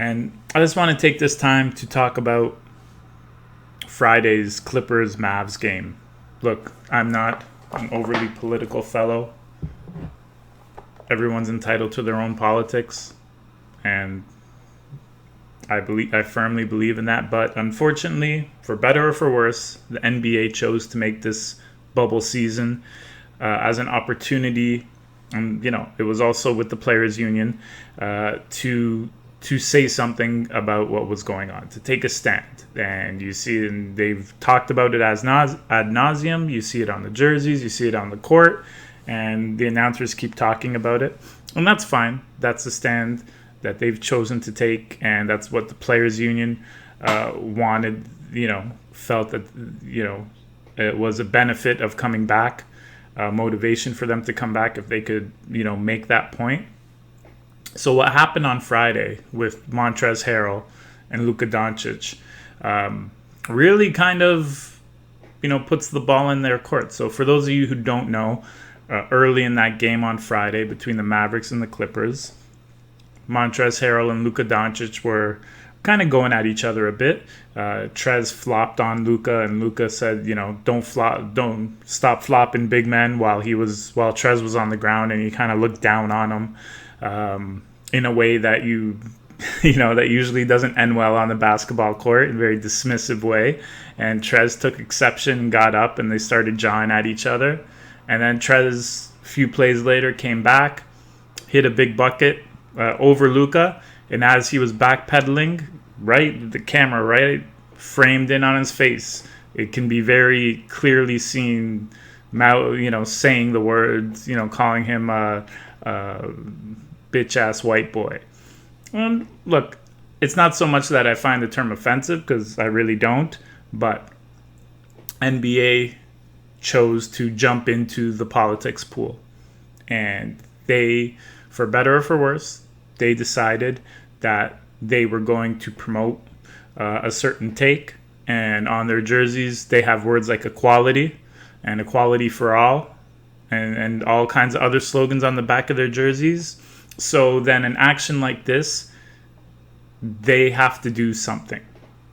And I just want to take this time to talk about Friday's Clippers-Mavs game. Look, I'm not an overly political fellow. Everyone's entitled to their own politics, and I firmly believe in that. But unfortunately, for better or for worse, the NBA chose to make this bubble season as an opportunity, and it was also with the Players Union to say something about what was going on, to take a stand. And you see, and they've talked about it ad nauseum. You see it on the jerseys, you see it on the court, and the announcers keep talking about it. And that's fine. That's the stand that they've chosen to take, and that's what the Players Union wanted, felt that, it was a benefit of coming back, motivation for them to come back if they could, make that point. So what happened on Friday with Montrez Harrell and Luka Doncic really kind of, puts the ball in their court. So for those of you who don't know, early in that game on Friday between the Mavericks and the Clippers, Montrez Harrell and Luka Doncic were kind of going at each other a bit. Trez flopped on Luka, and Luka said, don't stop flopping, big man, while Trez was on the ground, and he kind of looked down on him in a way that that usually doesn't end well on the basketball court, in a very dismissive way. And Trez took exception, got up, and they started jawing at each other. And then Trez, a few plays later, came back, hit a big bucket over Luka, and as he was backpedaling, the camera framed in on his face. It can be very clearly seen, saying the words, calling him a bitch-ass white boy. And look, it's not so much that I find the term offensive, because I really don't, but NBA chose to jump into the politics pool. And they, for better or for worse, they decided that they were going to promote a certain take. And on their jerseys, they have words like equality and equality for all, and all kinds of other slogans on the back of their jerseys. So then an action like this, they have to do something,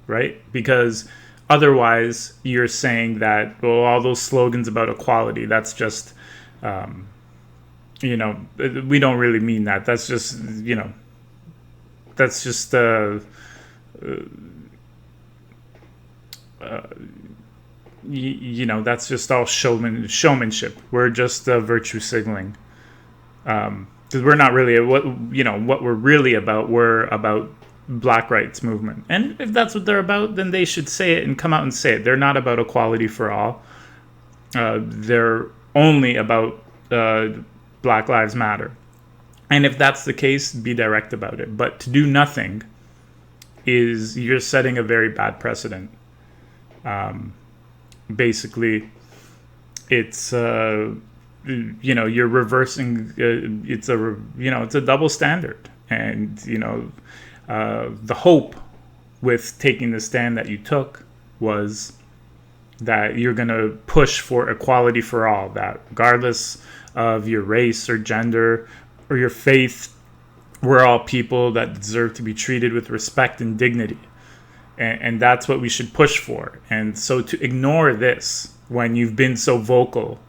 right? Because otherwise you're saying that, well, all those slogans about equality, that's just, we don't really mean that. That's just, that's just, that's just all showmanship. We're just virtue signaling. Because we're not really what we're really about. We're about Black rights movement, and if that's what they're about, then they should say it and come out and say it. They're not about equality for all. They're only about Black Lives Matter, and if that's the case, be direct about it. But to do nothing you're setting a very bad precedent. Basically, it's you're reversing. It's a double standard, and the hope with taking the stand that you took was that you're going to push for equality for all, that regardless of your race or gender or your faith, we're all people that deserve to be treated with respect and dignity. And that's what we should push for. And so to ignore this when you've been so vocal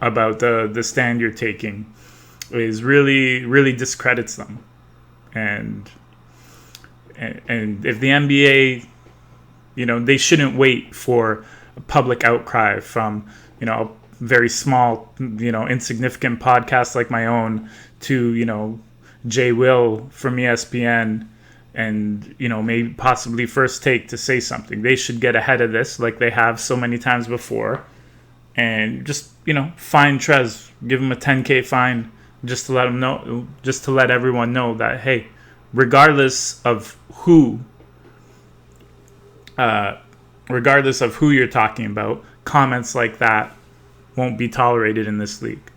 about the stand you're taking is really discredits them. And if the NBA, they shouldn't wait for a public outcry from, a very small, insignificant podcast like my own to, Jay Will from ESPN and, maybe possibly First Take to say something. They should get ahead of this like they have so many times before and just, fine Trez, give him a $10,000 fine just to let him know, just to let everyone know that, hey, regardless of who you're talking about, comments like that won't be tolerated in this league.